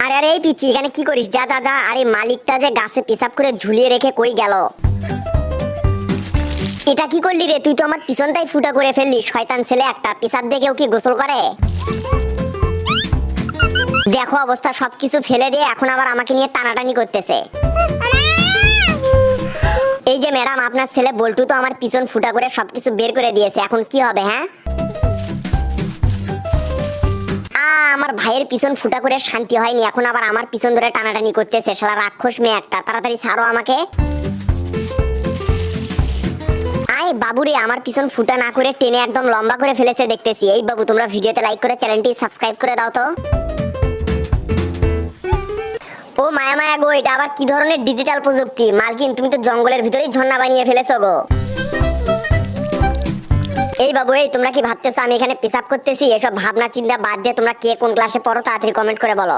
আরে আরে এই পিচ্ছি, এখানে কি করিস? যা যা যা। আরে মালিকটা যে গাছে পেশাব করে ঝুলিয়ে রেখে কই গেল? এটা কি করলি রে? তুই তো আমার পিছনটাই ফুটা করে ফেললি, শয়তান ছেলে একটা। পেশাব দিয়ে কেউ কি গোসল করে? দেখো অবস্থা, সবকিছু ফেলে দিয়ে এখন আবার আমাকে নিয়ে টানাটানি করতেছে। এই যে ম্যাডাম, আপনার ছেলে বল্টু তো আমার পিছন ফুটা করে সবকিছু বের করে দিয়েছে, এখন কি হবে? হ্যাঁ, আমার ভাইয়ের পিছন ফুটা করে শান্তি হয়নি, এখন আবার আমার পিছন ধরে টানাটানি করতেছে। শালা রাক্ষস মেয়ে একটা, তাড়াতাড়ি ছাড়ো আমাকে। আয় বাবুরে, আমার পিছন ফুটা না করে টেনে একদম লম্বা করে ফেলেছে দেখতেছি। এই বাবু, তোমরা ভিডিওতে লাইক করে চ্যানেলটি সাবস্ক্রাইব করে দাও তো। ও মায়া মায়া গো, এটা আবার কি ধরনের ডিজিটাল প্রযুক্তি? মালকিন, তুমি তো জঙ্গলের ভিতরেই ঝর্ণা বানিয়ে ফেলেছো গো। এই বাবু, এই তোমরা কি ভাবতেছো আমি এখানে পেশাব করতেছি? এসব ভাবনা চিন্তা বাদ দিয়ে তোমরা কে কোন ক্লাসে পড়ো তাড়াতাড়ি কমেন্ট করে বলো।